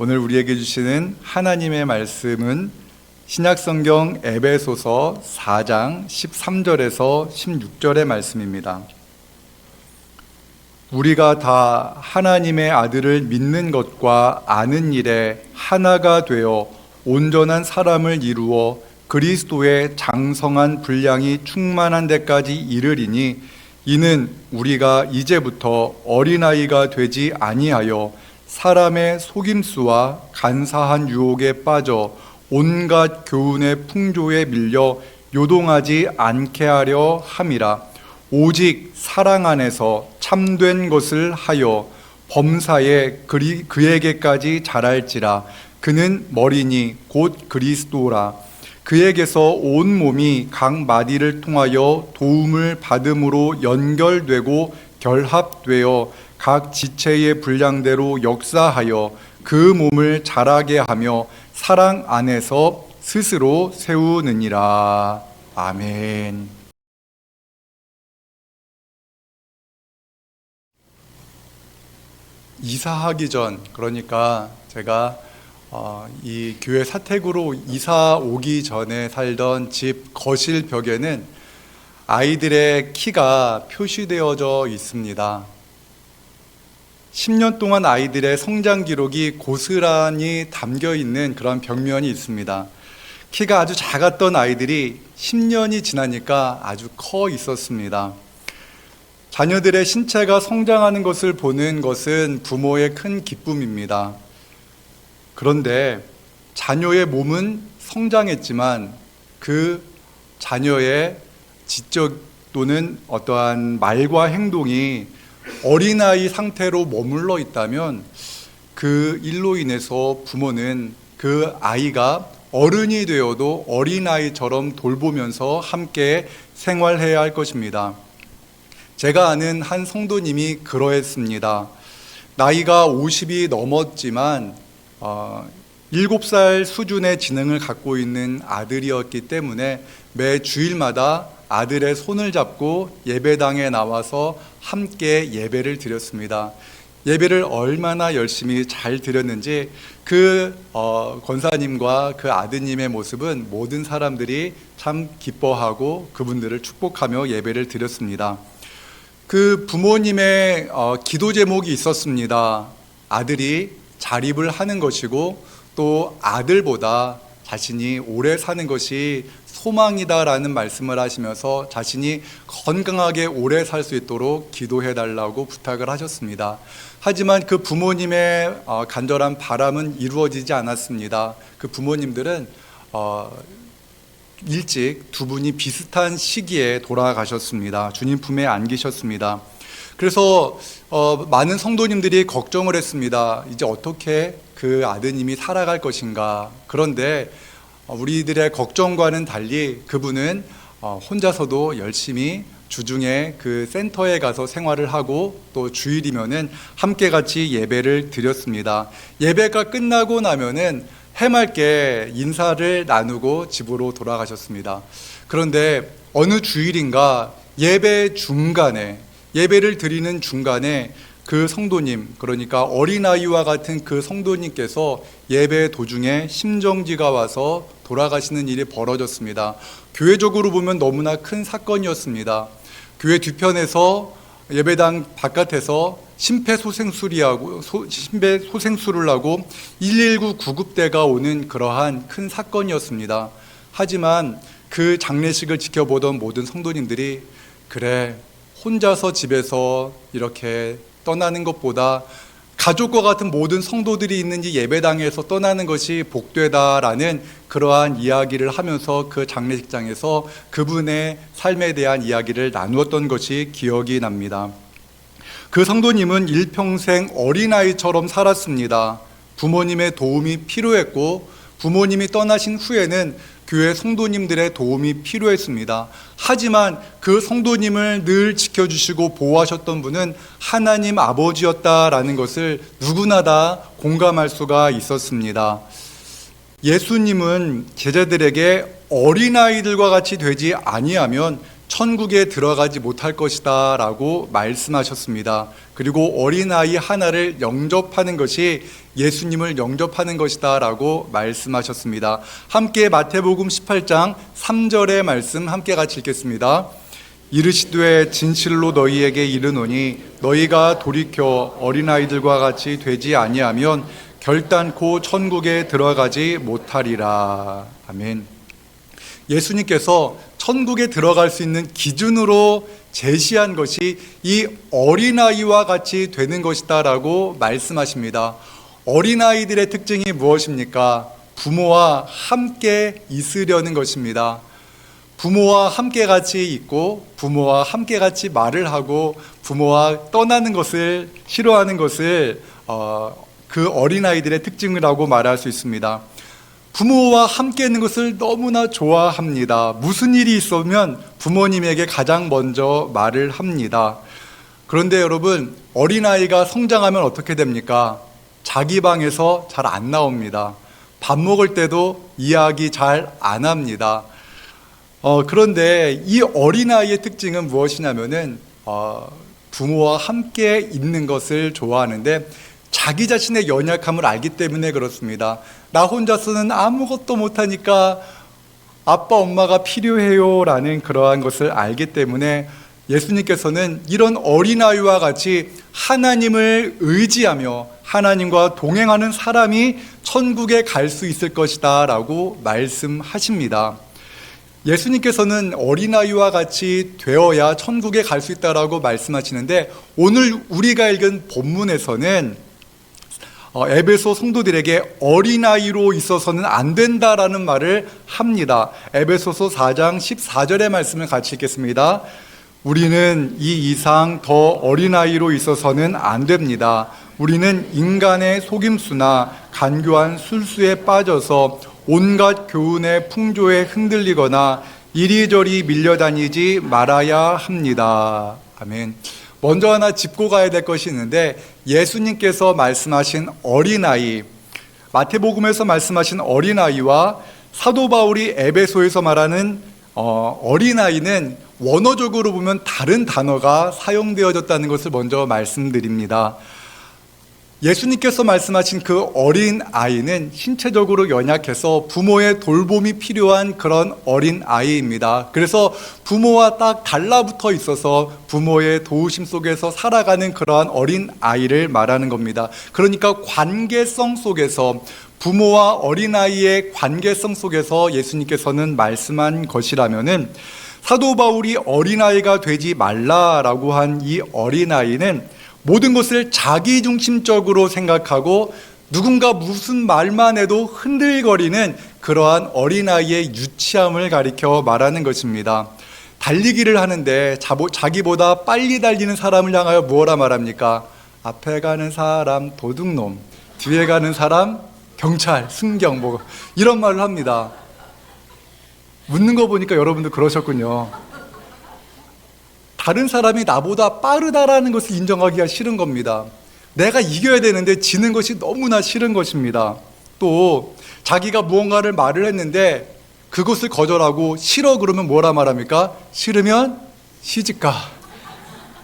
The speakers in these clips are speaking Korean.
오늘 우리에게 주시는 하나님의 말씀은 신약성경 에베소서 4장 13절에서 16절의 말씀입니다. 우리가 다 하나님의 아들을 믿는 것과 아는 일에 하나가 되어 온전한 사람을 이루어 그리스도의 장성한 분량이 충만한 데까지 이르리니 이는 우리가 이제부터 어린아이가 되지 아니하여 사람의 속임수와 간사한 유혹에 빠져 온갖 교훈의 풍조에 밀려 요동하지 않게 하려 함이라. 오직 사랑 안에서 참된 것을 하여 범사에 그에게까지 자랄지라. 그는 머리니 곧 그리스도라. 그에게서 온 몸이 각 마디를 통하여 도움을 받음으로 연결되고 결합되어 각 지체의 분량대로 역사하여 그 몸을 자라게 하며 사랑 안에서 스스로 세우느니라. 아멘. 이사하기 전, 그러니까 제가 이 교회 사택으로 이사 오기 전에 살던 집 거실 벽에는 아이들의 키가 표시되어져 있습니다. 10년 동안 아이들의 성장 기록이 고스란히 담겨 있는 그런 벽면이 있습니다. 키가 아주 작았던 아이들이 10년이 지나니까 아주 커 있었습니다. 자녀들의 신체가 성장하는 것을 보는 것은 부모의 큰 기쁨입니다. 그런데 자녀의 몸은 성장했지만 그 자녀의 지적 또는 어떠한 말과 행동이 어린아이 상태로 머물러 있다면 그 일로 인해서 부모는 그 아이가 어른이 되어도 어린아이처럼 돌보면서 함께 생활해야 할 것입니다. 제가 아는 한 성도님이 그러했습니다. 나이가 50이 넘었지만 7살 수준의 지능을 갖고 있는 아들이었기 때문에 매 주일마다 아들의 손을 잡고 예배당에 나와서 함께 예배를 드렸습니다. 예배를 얼마나 열심히 잘 드렸는지 그 권사님과 그 아드님의 모습은 모든 사람들이 참 기뻐하고 그분들을 축복하며 예배를 드렸습니다. 그 부모님의 기도 제목이 있었습니다. 아들이 자립을 하는 것이고 또 아들보다 자신이 오래 사는 것이 소망이다라는 말씀을 하시면서 자신이 건강하게 오래 살 수 있도록 기도해 달라고 부탁을 하셨습니다. 하지만 그 부모님의 간절한 바람은 이루어지지 않았습니다. 그 부모님들은 일찍 두 분이 비슷한 시기에 돌아가셨습니다. 주님 품에 안기셨습니다. 그래서 많은 성도님들이 걱정을 했습니다. 이제 어떻게 그 아드님이 살아갈 것인가. 그런데 우리들의 걱정과는 달리 그분은 혼자서도 열심히 주중에 그 센터에 가서 생활을 하고 또 주일이면은 함께 같이 예배를 드렸습니다. 예배가 끝나고 나면은 해맑게 인사를 나누고 집으로 돌아가셨습니다. 그런데 어느 주일인가 예배 중간에, 예배를 드리는 중간에 그 성도님, 그러니까 어린아이와 같은 그 성도님께서 예배 도중에 심정지가 와서 돌아가시는 일이 벌어졌습니다. 교회적으로 보면 너무나 큰 사건이었습니다. 교회 뒤편에서 예배당 바깥에서 심폐소생술을 하고 119 구급대가 오는 그러한 큰 사건이었습니다. 하지만 그 장례식을 지켜보던 모든 성도님들이 그래, 혼자서 집에서 이렇게 떠나는 것보다 가족과 같은 모든 성도들이 있는 이 예배당에서 떠나는 것이 복되다라는 그러한 이야기를 하면서 그 장례식장에서 그분의 삶에 대한 이야기를 나누었던 것이 기억이 납니다. 그 성도님은 일평생 어린아이처럼 살았습니다. 부모님의 도움이 필요했고 부모님이 떠나신 후에는 교회 성도님들의 도움이 필요했습니다. 하지만 그 성도님을 늘 지켜주시고 보호하셨던 분은 하나님 아버지였다라는 것을 누구나 다 공감할 수가 있었습니다. 예수님은 제자들에게 어린아이들과 같이 되지 아니하면 천국에 들어가지 못할 것이다 라고 말씀하셨습니다. 그리고 어린아이 하나를 영접하는 것이 예수님을 영접하는 것이다 라고 말씀하셨습니다. 함께 마태복음 18장 3절의 말씀 함께 같이 읽겠습니다. 이르시되 진실로 너희에게 이르노니 너희가 돌이켜 어린아이들과 같이 되지 아니하면 결단코 천국에 들어가지 못하리라. 아멘. 예수님께서 천국에 들어갈 수 있는 기준으로 제시한 것이 이 어린아이와 같이 되는 것이다 라고 말씀하십니다. 어린아이들의 특징이 무엇입니까? 부모와 함께 있으려는 것입니다. 부모와 함께 같이 있고 부모와 함께 같이 말을 하고 부모와 떠나는 것을 싫어하는 것을 그 어린아이들의 특징이라고 말할 수 있습니다. 부모와 함께 있는 것을 너무나 좋아합니다. 무슨 일이 있으면 부모님에게 가장 먼저 말을 합니다. 그런데 여러분, 어린아이가 성장하면 어떻게 됩니까? 자기 방에서 잘 안 나옵니다. 밥 먹을 때도 이야기 잘 안 합니다. 그런데 이 어린아이의 특징은 무엇이냐면은 부모와 함께 있는 것을 좋아하는데 자기 자신의 연약함을 알기 때문에 그렇습니다. 나 혼자서는 아무것도 못하니까 아빠 엄마가 필요해요 라는 그러한 것을 알기 때문에 예수님께서는 이런 어린아이와 같이 하나님을 의지하며 하나님과 동행하는 사람이 천국에 갈 수 있을 것이다 라고 말씀하십니다. 예수님께서는 어린아이와 같이 되어야 천국에 갈 수 있다라고 말씀하시는데 오늘 우리가 읽은 본문에서는 에베소 성도들에게 어린아이로 있어서는 안 된다라는 말을 합니다. 에베소서 4장 14절의 말씀을 같이 읽겠습니다. 우리는 이 이상 더 어린아이로 있어서는 안 됩니다. 우리는 인간의 속임수나 간교한 술수에 빠져서 온갖 교훈의 풍조에 흔들리거나 이리저리 밀려다니지 말아야 합니다. 아멘. 먼저 하나 짚고 가야 될 것이 있는데 예수님께서 말씀하신 어린아이, 마태복음에서 말씀하신 어린아이와 사도 바울이 에베소에서 말하는 어린아이는 원어적으로 보면 다른 단어가 사용되어졌다는 것을 먼저 말씀드립니다. 예수님께서 말씀하신 그 어린 아이는 신체적으로 연약해서 부모의 돌봄이 필요한 그런 어린 아이입니다. 그래서 부모와 딱 달라붙어 있어서 부모의 도우심 속에서 살아가는 그러한 어린 아이를 말하는 겁니다. 그러니까 관계성 속에서 부모와 어린아이의 관계성 속에서 예수님께서는 말씀한 것이라면은 사도 바울이 어린아이가 되지 말라라고 한 이 어린아이는 모든 것을 자기중심적으로 생각하고 누군가 무슨 말만 해도 흔들거리는 그러한 어린아이의 유치함을 가리켜 말하는 것입니다. 달리기를 하는데 자기보다 빨리 달리는 사람을 향하여 무엇라 말합니까? 앞에 가는 사람 도둑놈, 뒤에 가는 사람 경찰, 순경 뭐 이런 말을 합니다. 묻는 거 보니까 여러분도 그러셨군요. 다른 사람이 나보다 빠르다라는 것을 인정하기가 싫은 겁니다. 내가 이겨야 되는데 지는 것이 너무나 싫은 것입니다. 또 자기가 무언가를 말을 했는데 그것을 거절하고 싫어 그러면 뭐라 말합니까? 싫으면 시집가.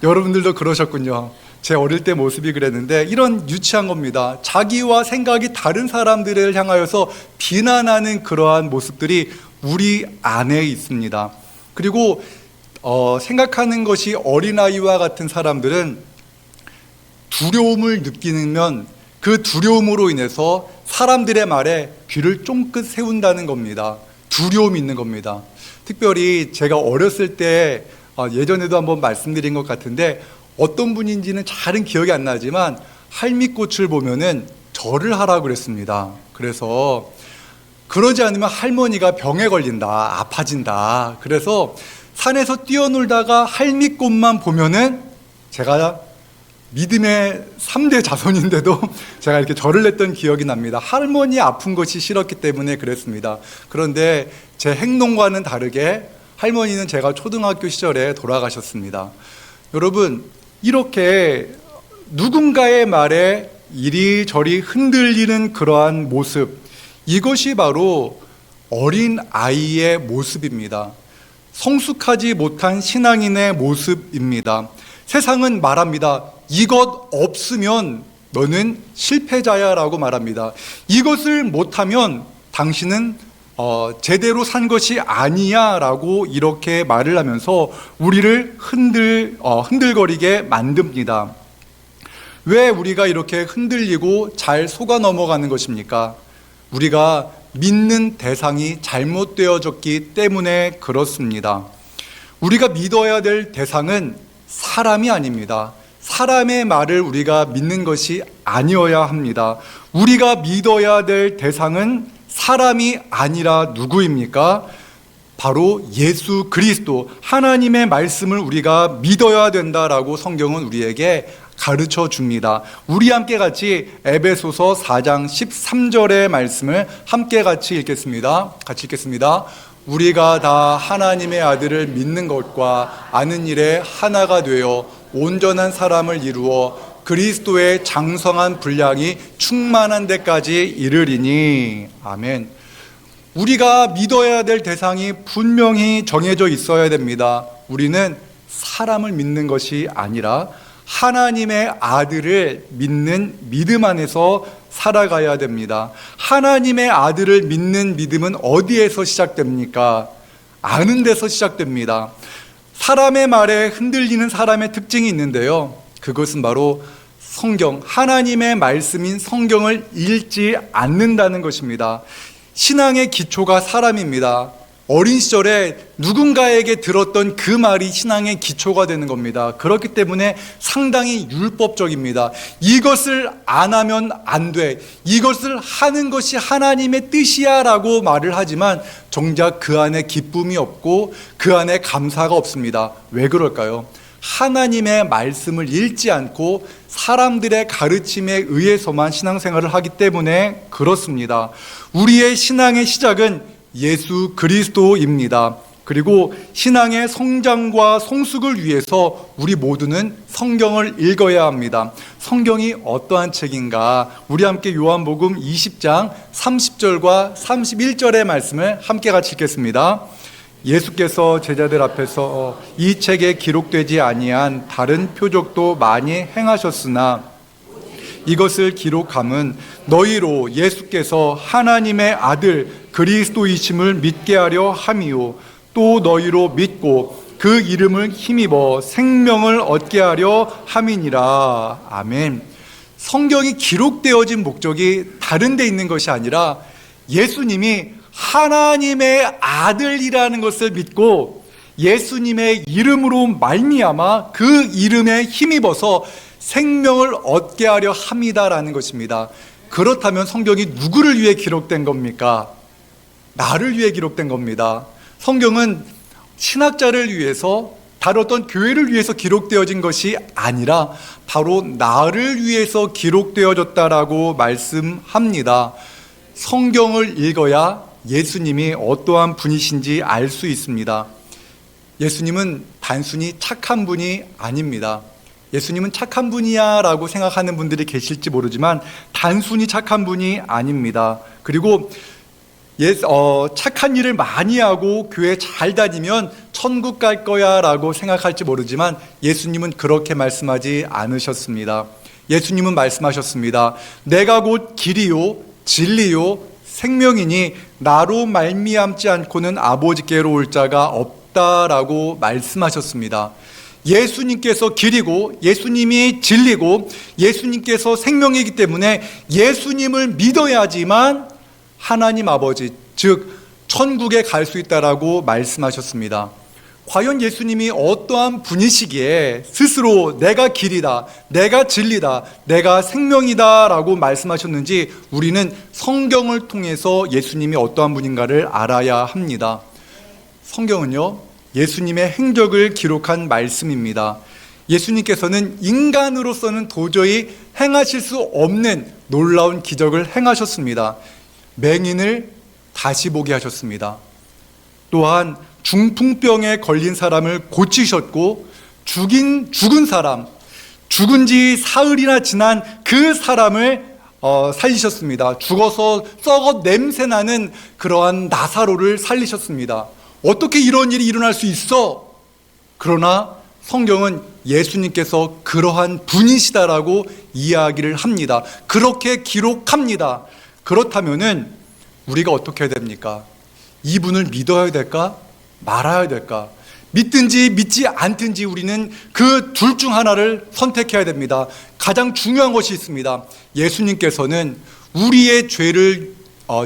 여러분들도 그러셨군요. 제 어릴 때 모습이 그랬는데 이런 유치한 겁니다. 자기와 생각이 다른 사람들을 향하여서 비난하는 그러한 모습들이 우리 안에 있습니다. 그리고 생각하는 것이 어린아이와 같은 사람들은 두려움을 느끼면 그 두려움으로 인해서 사람들의 말에 귀를 쫑긋 세운다는 겁니다. 두려움이 있는 겁니다. 특별히 제가 어렸을 때 예전에도 한번 말씀드린 것 같은데 어떤 분인지는 잘은 기억이 안 나지만 할미꽃을 보면은 절을 하라고 그랬습니다. 그래서 그러지 않으면 할머니가 병에 걸린다, 아파진다. 그래서 산에서 뛰어놀다가 할미꽃만 보면은 제가 믿음의 3대 자손인데도 제가 이렇게 절을 냈던 기억이 납니다. 할머니 아픈 것이 싫었기 때문에 그랬습니다. 그런데 제 행동과는 다르게 할머니는 제가 초등학교 시절에 돌아가셨습니다. 여러분, 이렇게 누군가의 말에 이리저리 흔들리는 그러한 모습, 이것이 바로 어린 아이의 모습입니다. 성숙하지 못한 신앙인의 모습입니다. 세상은 말합니다. 이것 없으면 너는 실패자야 라고 말합니다. 이것을 못하면 당신은 제대로 산 것이 아니야 라고 이렇게 말을 하면서 우리를 흔들거리게 만듭니다. 왜 우리가 이렇게 흔들리고 잘 속아 넘어가는 것입니까? 우리가 믿는 대상이 잘못되어졌기 때문에 그렇습니다. 우리가 믿어야 될 대상은 사람이 아닙니다. 사람의 말을 우리가 믿는 것이 아니어야 합니다. 우리가 믿어야 될 대상은 사람이 아니라 누구입니까? 바로 예수 그리스도, 하나님의 말씀을 우리가 믿어야 된다라고 성경은 우리에게 가르쳐 줍니다. 우리 함께 같이 에베소서 4장 13절의 말씀을 함께 같이 읽겠습니다. 같이 읽겠습니다. 우리가 다 하나님의 아들을 믿는 것과 아는 일에 하나가 되어 온전한 사람을 이루어 그리스도의 장성한 분량이 충만한 데까지 이르리니. 아멘. 우리가 믿어야 될 대상이 분명히 정해져 있어야 됩니다. 우리는 사람을 믿는 것이 아니라 하나님의 아들을 믿는 믿음 안에서 살아가야 됩니다. 하나님의 아들을 믿는 믿음은 어디에서 시작됩니까? 아는 데서 시작됩니다. 사람의 말에 흔들리는 사람의 특징이 있는데요. 그것은 바로 성경, 하나님의 말씀인 성경을 읽지 않는다는 것입니다. 신앙의 기초가 사람입니다. 어린 시절에 누군가에게 들었던 그 말이 신앙의 기초가 되는 겁니다. 그렇기 때문에 상당히 율법적입니다. 이것을 안 하면 안 돼. 이것을 하는 것이 하나님의 뜻이야 라고 말을 하지만 정작 그 안에 기쁨이 없고 그 안에 감사가 없습니다. 왜 그럴까요? 하나님의 말씀을 읽지 않고 사람들의 가르침에 의해서만 신앙생활을 하기 때문에 그렇습니다. 우리의 신앙의 시작은 예수 그리스도입니다. 그리고 신앙의 성장과 성숙을 위해서 우리 모두는 성경을 읽어야 합니다. 성경이 어떠한 책인가? 우리 함께 요한복음 20장 30절과 31절의 말씀을 함께 같이 읽겠습니다. 예수께서 제자들 앞에서 이 책에 기록되지 아니한 다른 표적도 많이 행하셨으나 이것을 기록함은 너희로 예수께서 하나님의 아들 그리스도이심을 믿게 하려 함이요 또 너희로 믿고 그 이름을 힘입어 생명을 얻게 하려 함이니라. 아멘. 성경이 기록되어진 목적이 다른 데 있는 것이 아니라 예수님이 하나님의 아들이라는 것을 믿고 예수님의 이름으로 말미암아 그 이름에 힘입어서 생명을 얻게 하려 함이다라는 것입니다. 그렇다면 성경이 누구를 위해 기록된 겁니까? 나를 위해 기록된 겁니다. 성경은 신학자를 위해서 다뤘던 교회를 위해서 기록되어진 것이 아니라 바로 나를 위해서 기록되어졌다라고 말씀합니다. 성경을 읽어야 예수님이 어떠한 분이신지 알 수 있습니다. 예수님은 단순히 착한 분이 아닙니다. 예수님은 착한 분이야 라고 생각하는 분들이 계실지 모르지만 단순히 착한 분이 아닙니다. 그리고 착한 일을 많이 하고 교회 잘 다니면 천국 갈 거야 라고 생각할지 모르지만 예수님은 그렇게 말씀하지 않으셨습니다. 예수님은 말씀하셨습니다. 내가 곧 길이요 진리요 생명이니 나로 말미암지 않고는 아버지께로 올 자가 없다라고 말씀하셨습니다. 예수님께서 길이고 예수님이 진리고 예수님께서 생명이기 때문에 예수님을 믿어야지만 하나님 아버지 즉 천국에 갈 수 있다라고 말씀하셨습니다. 과연 예수님이 어떠한 분이시기에 스스로 내가 길이다, 내가 진리다, 내가 생명이다 라고 말씀하셨는지 우리는 성경을 통해서 예수님이 어떠한 분인가를 알아야 합니다. 성경은요 예수님의 행적을 기록한 말씀입니다. 예수님께서는 인간으로서는 도저히 행하실 수 없는 놀라운 기적을 행하셨습니다. 맹인을 다시 보게 하셨습니다. 또한 중풍병에 걸린 사람을 고치셨고 죽은 사람, 죽은 지 사흘이나 지난 그 사람을 살리셨습니다. 죽어서 썩어 냄새나는 그러한 나사로를 살리셨습니다. 어떻게 이런 일이 일어날 수 있어? 그러나 성경은 예수님께서 그러한 분이시다라고 이야기를 합니다. 그렇게 기록합니다. 그렇다면은 우리가 어떻게 해야 됩니까? 이분을 믿어야 될까? 말아야 될까? 믿든지 믿지 않든지 우리는 그 둘 중 하나를 선택해야 됩니다. 가장 중요한 것이 있습니다. 예수님께서는 우리의 죄를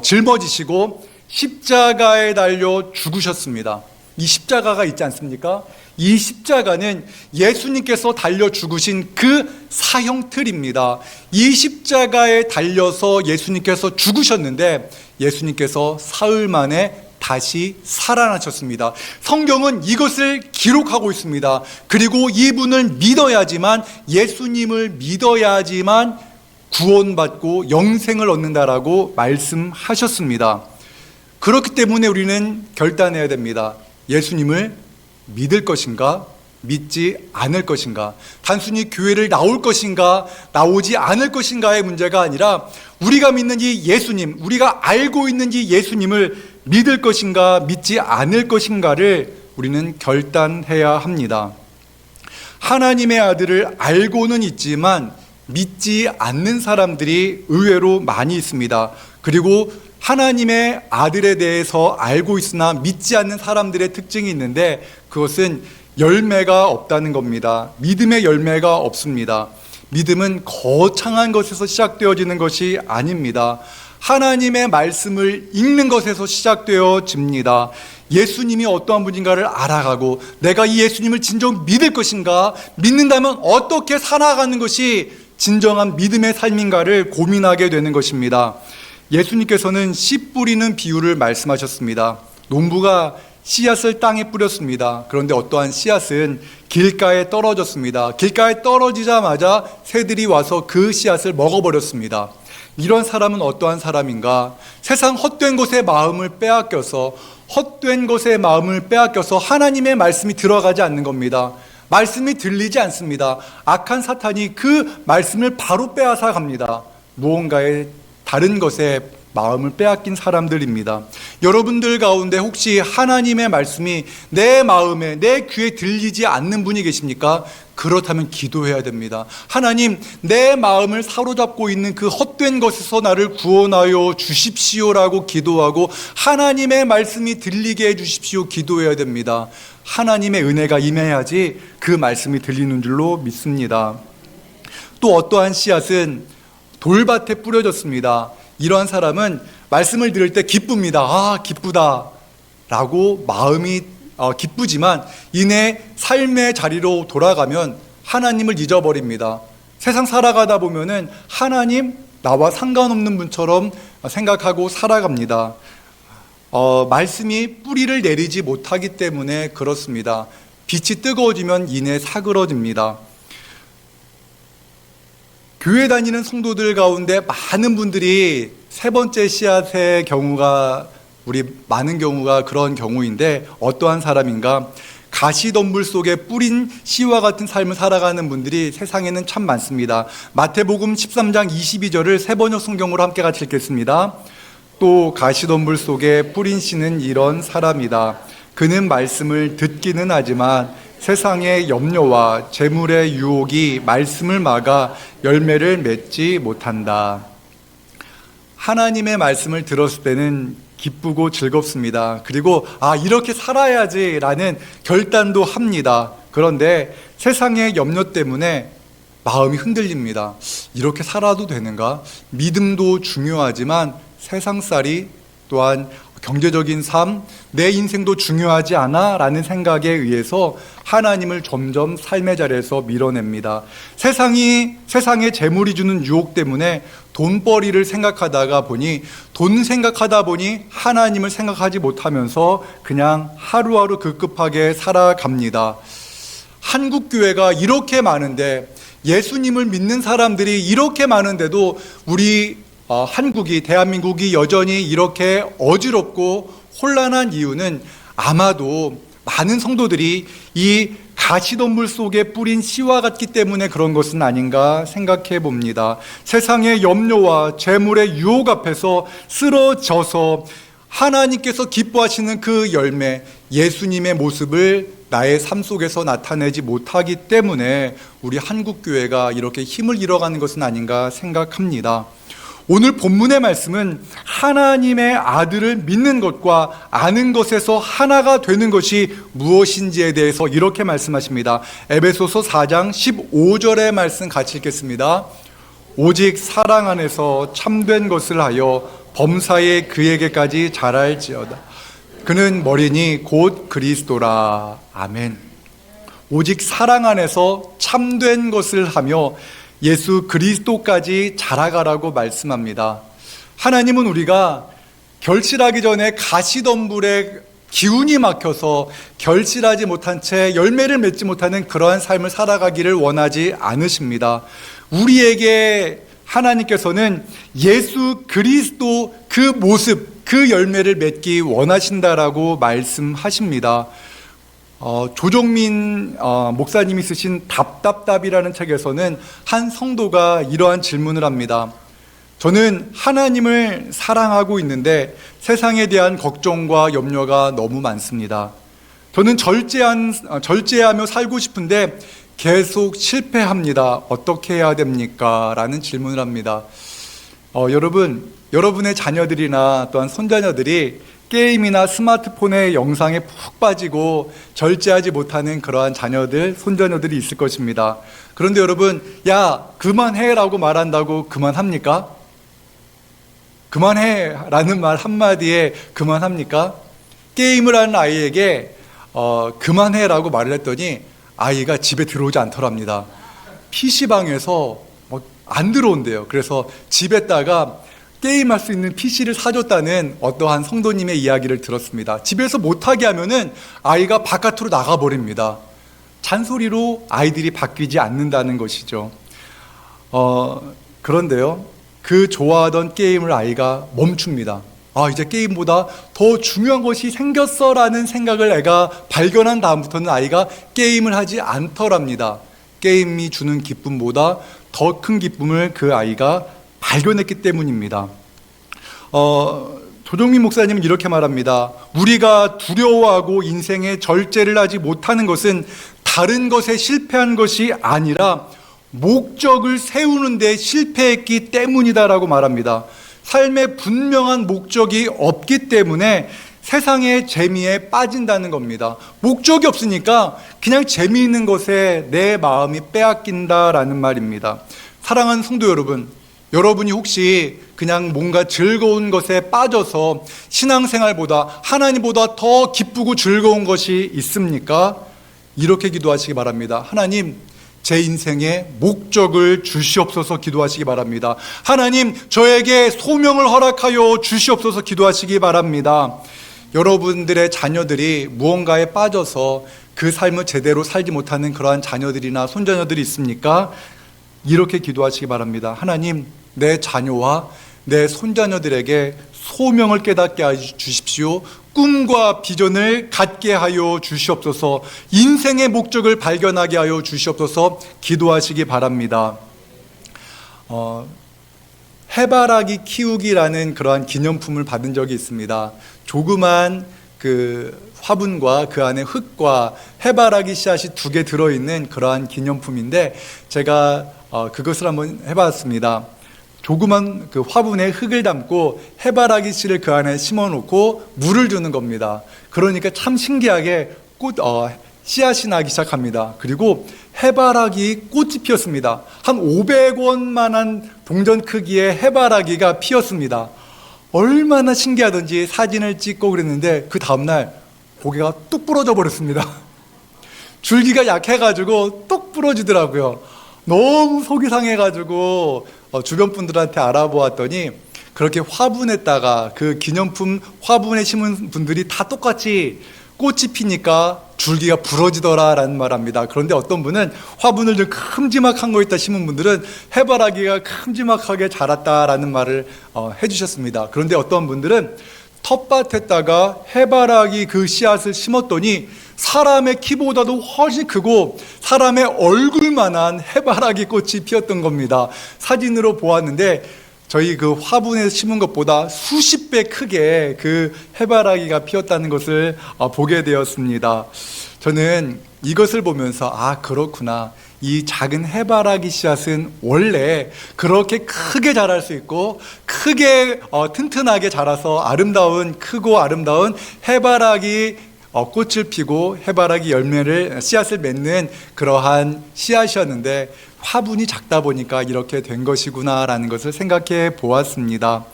짊어지시고 십자가에 달려 죽으셨습니다. 이 십자가가 있지 않습니까? 이 십자가는 예수님께서 달려 죽으신 그 사형틀입니다. 이 십자가에 달려서 예수님께서 죽으셨는데 예수님께서 사흘 만에 다시 살아나셨습니다. 성경은 이것을 기록하고 있습니다. 그리고 이분을 믿어야지만, 예수님을 믿어야지만 구원받고 영생을 얻는다라고 말씀하셨습니다. 그렇기 때문에 우리는 결단해야 됩니다. 예수님을 믿을 것인가, 믿지 않을 것인가. 단순히 교회를 나올 것인가, 나오지 않을 것인가의 문제가 아니라 우리가 믿는 이 예수님, 우리가 알고 있는 이 예수님을 믿을 것인가, 믿지 않을 것인가를 우리는 결단해야 합니다. 하나님의 아들을 알고는 있지만 믿지 않는 사람들이 의외로 많이 있습니다. 그리고 하나님의 아들에 대해서 알고 있으나 믿지 않는 사람들의 특징이 있는데 그것은 열매가 없다는 겁니다. 믿음의 열매가 없습니다. 믿음은 거창한 것에서 시작되어지는 것이 아닙니다. 하나님의 말씀을 읽는 것에서 시작되어집니다. 예수님이 어떠한 분인가를 알아가고 내가 이 예수님을 진정 믿을 것인가, 믿는다면 어떻게 살아가는 것이 진정한 믿음의 삶인가를 고민하게 되는 것입니다. 예수님께서는 씨 뿌리는 비유를 말씀하셨습니다. 농부가 씨앗을 땅에 뿌렸습니다. 그런데 어떠한 씨앗은 길가에 떨어졌습니다. 길가에 떨어지자마자 새들이 와서 그 씨앗을 먹어버렸습니다. 이런 사람은 어떠한 사람인가? 세상 헛된 것에 마음을 빼앗겨서 하나님의 말씀이 들어가지 않는 겁니다. 말씀이 들리지 않습니다. 악한 사탄이 그 말씀을 바로 빼앗아 갑니다. 무언가의 다른 것에 마음을 빼앗긴 사람들입니다. 여러분들 가운데 혹시 하나님의 말씀이 내 마음에, 내 귀에 들리지 않는 분이 계십니까? 그렇다면 기도해야 됩니다. 하나님, 내 마음을 사로잡고 있는 그 헛된 것에서 나를 구원하여 주십시오라고 기도하고 하나님의 말씀이 들리게 해 주십시오 기도해야 됩니다. 하나님의 은혜가 임해야지 그 말씀이 들리는 줄로 믿습니다. 또 어떠한 씨앗은 돌밭에 뿌려졌습니다. 이러한 사람은 말씀을 들을 때 기쁩니다. 아, 기쁘다 라고 마음이 기쁘지만 이내 삶의 자리로 돌아가면 하나님을 잊어버립니다. 세상 살아가다 보면은 하나님 나와 상관없는 분처럼 생각하고 살아갑니다. 말씀이 뿌리를 내리지 못하기 때문에 그렇습니다. 빛이 뜨거워지면 이내 사그러집니다. 교회 다니는 성도들 가운데 많은 분들이 세 번째 씨앗의 경우가, 우리 많은 경우가 그런 경우인데 어떠한 사람인가? 가시덤불 속에 뿌린 씨와 같은 삶을 살아가는 분들이 세상에는 참 많습니다. 마태복음 13장 22절을 세 번역 성경으로 함께 같이 읽겠습니다. 또 가시덤불 속에 뿌린 씨는 이런 사람이다. 그는 말씀을 듣기는 하지만 세상의 염려와 재물의 유혹이 말씀을 막아 열매를 맺지 못한다. 하나님의 말씀을 들었을 때는 기쁘고 즐겁습니다. 그리고 이렇게 살아야지라는 결단도 합니다. 그런데 세상의 염려 때문에 마음이 흔들립니다. 이렇게 살아도 되는가? 믿음도 중요하지만 세상살이 또한 경제적인 삶, 내 인생도 중요하지 않아? 라는 생각에 의해서 하나님을 점점 삶의 자리에서 밀어냅니다. 세상의 재물이 주는 유혹 때문에 돈벌이를 생각하다 보니 하나님을 생각하지 못하면서 그냥 하루하루 급급하게 살아갑니다. 한국 교회가 이렇게 많은데, 예수님을 믿는 사람들이 이렇게 많은데도 우리 대한민국이 여전히 이렇게 어지럽고 혼란한 이유는 아마도 많은 성도들이 이 가시덤불 속에 뿌린 씨와 같기 때문에 그런 것은 아닌가 생각해 봅니다. 세상의 염려와 재물의 유혹 앞에서 쓰러져서 하나님께서 기뻐하시는 그 열매, 예수님의 모습을 나의 삶 속에서 나타내지 못하기 때문에 우리 한국교회가 이렇게 힘을 잃어가는 것은 아닌가 생각합니다. 오늘 본문의 말씀은 하나님의 아들을 믿는 것과 아는 것에서 하나가 되는 것이 무엇인지에 대해서 이렇게 말씀하십니다. 에베소서 4장 15절의 말씀 같이 읽겠습니다. 오직 사랑 안에서 참된 것을 하여 범사에 그에게까지 자랄지어다. 그는 머리니 곧 그리스도라. 아멘. 오직 사랑 안에서 참된 것을 하며 예수 그리스도까지 자라가라고 말씀합니다. 하나님은 우리가 결실하기 전에 가시덤불에 기운이 막혀서 결실하지 못한 채 열매를 맺지 못하는 그러한 삶을 살아가기를 원하지 않으십니다. 우리에게 하나님께서는 예수 그리스도 그 모습, 그 열매를 맺기 원하신다라고 말씀하십니다. 조정민 목사님이 쓰신 답답답이라는 책에서는 한 성도가 이러한 질문을 합니다. 저는 하나님을 사랑하고 있는데 세상에 대한 걱정과 염려가 너무 많습니다. 저는 절제하며 살고 싶은데 계속 실패합니다. 어떻게 해야 됩니까? 라는 질문을 합니다. 여러분의 자녀들이나 또한 손자녀들이 게임이나 스마트폰의 영상에 푹 빠지고 절제하지 못하는 그러한 자녀들, 손자녀들이 있을 것입니다. 그런데 여러분, 야, 그만해라고 말한다고 그만합니까? 그만해라는 말 한마디에 그만합니까? 게임을 하는 아이에게 그만해라고 말을 했더니 아이가 집에 들어오지 않더랍니다. PC방에서 안 들어온대요. 그래서 집에다가 게임할 수 있는 PC를 사줬다는 어떠한 성도님의 이야기를 들었습니다. 집에서 못하게 하면은 아이가 바깥으로 나가버립니다. 잔소리로 아이들이 바뀌지 않는다는 것이죠. 그런데요, 그 좋아하던 게임을 아이가 멈춥니다. 이제 게임보다 더 중요한 것이 생겼어라는 생각을 애가 발견한 다음부터는 아이가 게임을 하지 않더랍니다. 게임이 주는 기쁨보다 더 큰 기쁨을 그 아이가 발견했기 때문입니다. 조정민 목사님은 이렇게 말합니다. 우리가 두려워하고 인생에 절제를 하지 못하는 것은 다른 것에 실패한 것이 아니라 목적을 세우는 데 실패했기 때문이다라고 말합니다. 삶에 분명한 목적이 없기 때문에 세상의 재미에 빠진다는 겁니다. 목적이 없으니까 그냥 재미있는 것에 내 마음이 빼앗긴다라는 말입니다. 사랑하는 성도 여러분, 여러분이 혹시 그냥 뭔가 즐거운 것에 빠져서 신앙생활보다 하나님보다 더 기쁘고 즐거운 것이 있습니까? 이렇게 기도하시기 바랍니다. 하나님, 제 인생에 목적을 주시옵소서 기도하시기 바랍니다. 하나님, 저에게 소명을 허락하여 주시옵소서 기도하시기 바랍니다. 여러분들의 자녀들이 무언가에 빠져서 그 삶을 제대로 살지 못하는 그러한 자녀들이나 손자녀들이 있습니까? 이렇게 기도하시기 바랍니다. 하나님, 내 자녀와 내 손자녀들에게 소명을 깨닫게 해 주십시오. 꿈과 비전을 갖게 하여 주시옵소서. 인생의 목적을 발견하게 하여 주시옵소서 기도하시기 바랍니다. 해바라기 키우기라는 그러한 기념품을 받은 적이 있습니다. 조그만 그 화분과 그 안에 흙과 해바라기 씨앗이 2개 들어있는 그러한 기념품인데 제가 그것을 한번 해봤습니다. 조그만 그 화분에 흙을 담고 해바라기 씨를 그 안에 심어놓고 물을 주는 겁니다. 그러니까 참 신기하게 씨앗이 나기 시작합니다. 그리고 해바라기 꽃이 피었습니다. 한 500원만한 동전 크기의 해바라기가 피었습니다. 얼마나 신기하던지 사진을 찍고 그랬는데 그 다음날 고개가 뚝 부러져 버렸습니다. 줄기가 약해가지고 뚝 부러지더라고요. 너무 속이 상해가지고 주변 분들한테 알아보았더니 그렇게 화분에다가 그 기념품 화분에 심은 분들이 다 똑같이 꽃이 피니까 줄기가 부러지더라라는 말합니다. 그런데 어떤 분은 화분을 좀 큼지막한 거 있다 심은 분들은 해바라기가 큼지막하게 자랐다라는 말을 해주셨습니다. 그런데 어떤 분들은 텃밭에다가 해바라기 그 씨앗을 심었더니 사람의 키보다도 훨씬 크고 사람의 얼굴만한 해바라기 꽃이 피었던 겁니다. 사진으로 보았는데 저희 그 화분에 심은 것보다 수십 배 크게 그 해바라기가 피었다는 것을 보게 되었습니다. 저는 이것을 보면서 그렇구나. 이 작은 해바라기 씨앗은 원래 그렇게 크게 자랄 수 있고 크게 튼튼하게 자라서 크고 아름다운 해바라기 꽃을 피고 해바라기 씨앗을 맺는 그러한 씨앗이었는데 화분이 작다 보니까 이렇게 된 것이구나라는 것을 생각해 보았습니다.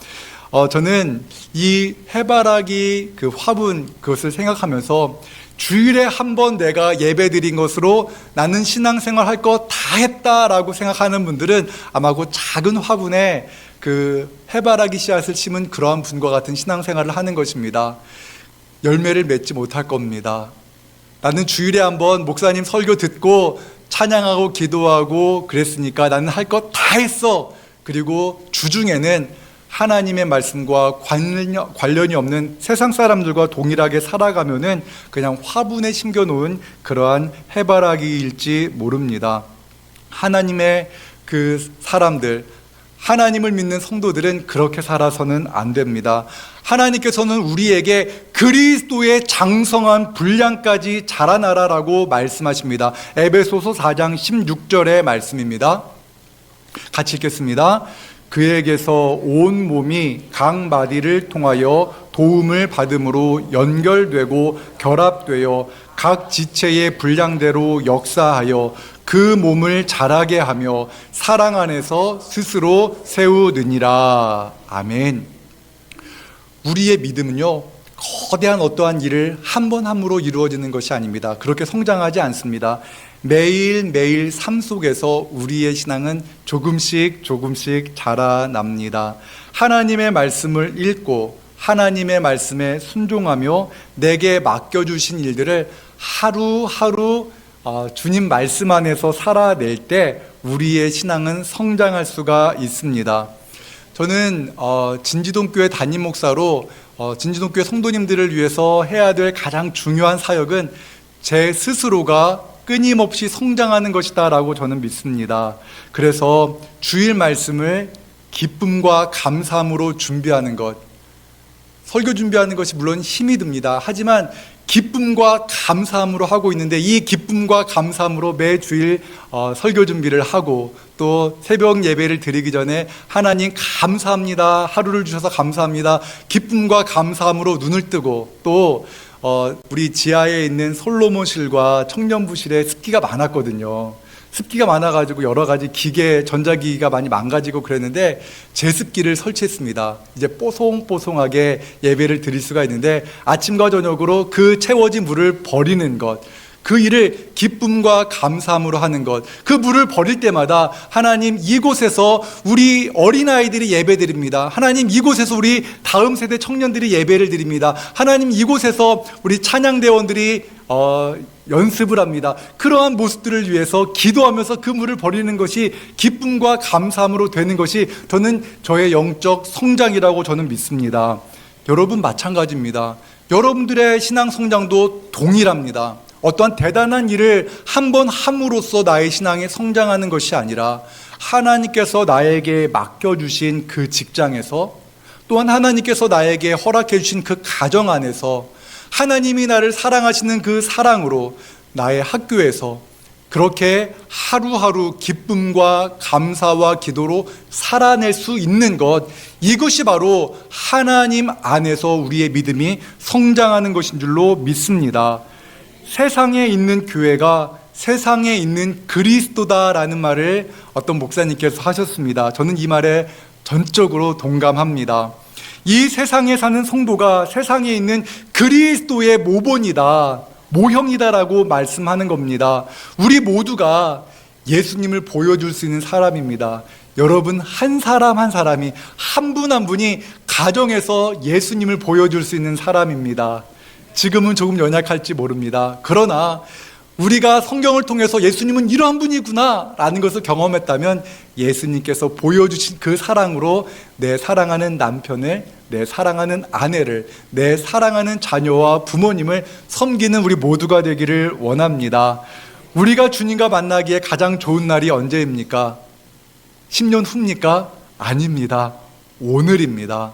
저는 이 해바라기 그 화분 그것을 생각하면서 주일에 한 번 내가 예배 드린 것으로 나는 신앙생활 할 거 다 했다라고 생각하는 분들은 아마 그 작은 화분에 그 해바라기 씨앗을 심은 그러한 분과 같은 신앙생활을 하는 것입니다. 열매를 맺지 못할 겁니다. 나는 주일에 한 번 목사님 설교 듣고 찬양하고 기도하고 그랬으니까 나는 할 거 다 했어. 그리고 주중에는 하나님의 말씀과 관련이 없는 세상 사람들과 동일하게 살아가면은 그냥 화분에 심겨놓은 그러한 해바라기일지 모릅니다. 하나님의 그 사람들, 하나님을 믿는 성도들은 그렇게 살아서는 안 됩니다. 하나님께서는 우리에게 그리스도의 장성한 분량까지 자라나라라고 말씀하십니다. 에베소서 4장 16절의 말씀입니다. 같이 읽겠습니다. 그에게서 온 몸이 각 마디를 통하여 도움을 받음으로 연결되고 결합되어 각 지체의 분량대로 역사하여 그 몸을 자라게 하며 사랑 안에서 스스로 세우느니라. 아멘. 우리의 믿음은요, 거대한 어떠한 일을 한 번 함으로 이루어지는 것이 아닙니다. 그렇게 성장하지 않습니다. 매일매일 삶 속에서 우리의 신앙은 조금씩 자라납니다. 하나님의 말씀을 읽고 하나님의 말씀에 순종하며 내게 맡겨주신 일들을 하루하루 주님 말씀 안에서 살아낼 때 우리의 신앙은 성장할 수가 있습니다. 저는 진지동교회 담임 목사로 진지동교회 성도님들을 위해서 해야 될 가장 중요한 사역은 제 스스로가 끊임없이 성장하는 것이다 라고 저는 믿습니다. 그래서 주일 말씀을 기쁨과 감사함으로 준비하는 것, 설교 준비하는 것이 물론 힘이 듭니다. 하지만 기쁨과 감사함으로 하고 있는데 이 기쁨과 감사함으로 매주일 설교 준비를 하고 또 새벽 예배를 드리기 전에 하나님 감사합니다. 하루를 주셔서 감사합니다. 기쁨과 감사함으로 눈을 뜨고 또 우리 지하에 있는 솔로몬실과 청년부실에 습기가 많았거든요. 습기가 많아가지고 여러 가지 전자기기가 많이 망가지고 그랬는데 제습기를 설치했습니다. 이제 뽀송뽀송하게 예배를 드릴 수가 있는데 아침과 저녁으로 그 채워진 물을 버리는 것, 그 일을 기쁨과 감사함으로 하는 것, 그 물을 버릴 때마다 하나님 이곳에서 우리 어린아이들이 예배 드립니다. 하나님 이곳에서 우리 다음 세대 청년들이 예배를 드립니다. 하나님 이곳에서 우리 찬양대원들이 연습을 합니다. 그러한 모습들을 위해서 기도하면서 그 물을 버리는 것이 기쁨과 감사함으로 되는 것이 저는 저의 영적 성장이라고 저는 믿습니다. 여러분 마찬가지입니다. 여러분들의 신앙 성장도 동일합니다. 어떠한 대단한 일을 한 번 함으로써 나의 신앙이 성장하는 것이 아니라 하나님께서 나에게 맡겨주신 그 직장에서 또한 하나님께서 나에게 허락해 주신 그 가정 안에서 하나님이 나를 사랑하시는 그 사랑으로 나의 학교에서 그렇게 하루하루 기쁨과 감사와 기도로 살아낼 수 있는 것, 이것이 바로 하나님 안에서 우리의 믿음이 성장하는 것인 줄로 믿습니다. 세상에 있는 교회가 세상에 있는 그리스도다라는 말을 어떤 목사님께서 하셨습니다. 저는 이 말에 전적으로 동감합니다. 이 세상에 사는 성도가 세상에 있는 그리스도의 모본이다, 모형이다라고 말씀하는 겁니다. 우리 모두가 예수님을 보여줄 수 있는 사람입니다. 여러분 한 사람 한 사람이 한 분 한 분이 가정에서 예수님을 보여줄 수 있는 사람입니다. 지금은 조금 연약할지 모릅니다. 그러나 우리가 성경을 통해서 예수님은 이러한 분이구나 라는 것을 경험했다면 예수님께서 보여주신 그 사랑으로 내 사랑하는 남편을, 내 사랑하는 아내를, 내 사랑하는 자녀와 부모님을 섬기는 우리 모두가 되기를 원합니다. 우리가 주님과 만나기에 가장 좋은 날이 언제입니까? 10년 후입니까? 아닙니다. 오늘입니다.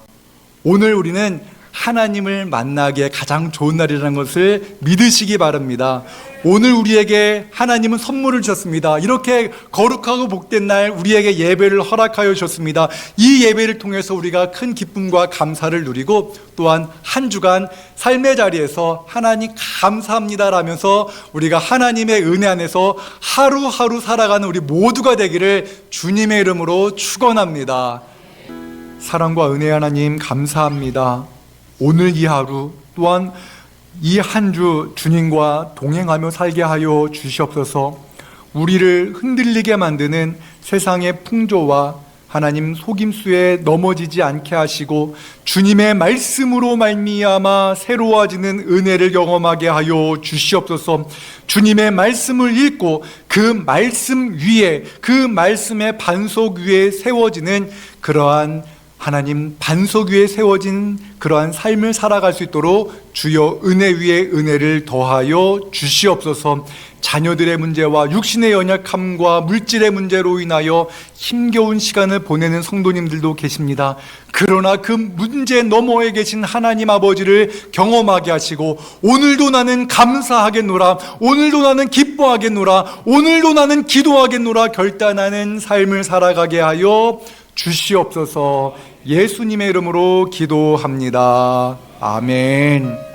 오늘 우리는 하나님을 만나기에 가장 좋은 날이라는 것을 믿으시기 바랍니다. 오늘 우리에게 하나님은 선물을 주셨습니다. 이렇게 거룩하고 복된 날 우리에게 예배를 허락하여 주셨습니다. 이 예배를 통해서 우리가 큰 기쁨과 감사를 누리고 또한 한 주간 삶의 자리에서 하나님 감사합니다라면서 우리가 하나님의 은혜 안에서 하루하루 살아가는 우리 모두가 되기를 주님의 이름으로 축원합니다. 사랑과 은혜 하나님 감사합니다. 오늘 이 하루 또한 이 한 주 주님과 동행하며 살게 하여 주시옵소서. 우리를 흔들리게 만드는 세상의 풍조와 하나님 속임수에 넘어지지 않게 하시고 주님의 말씀으로 말미암아 새로워지는 은혜를 경험하게 하여 주시옵소서. 주님의 말씀을 읽고 그 말씀 위에, 그 말씀의 반석 위에 세워지는 그러한 하나님 반석 위에 세워진 그러한 삶을 살아갈 수 있도록 주여 은혜 위에 은혜를 더하여 주시옵소서. 자녀들의 문제와 육신의 연약함과 물질의 문제로 인하여 힘겨운 시간을 보내는 성도님들도 계십니다. 그러나 그 문제 너머에 계신 하나님 아버지를 경험하게 하시고 오늘도 나는 감사하겠노라, 오늘도 나는 기뻐하겠노라, 오늘도 나는 기도하겠노라 결단하는 삶을 살아가게 하여 주시옵소서. 예수님의 이름으로 기도합니다. 아멘.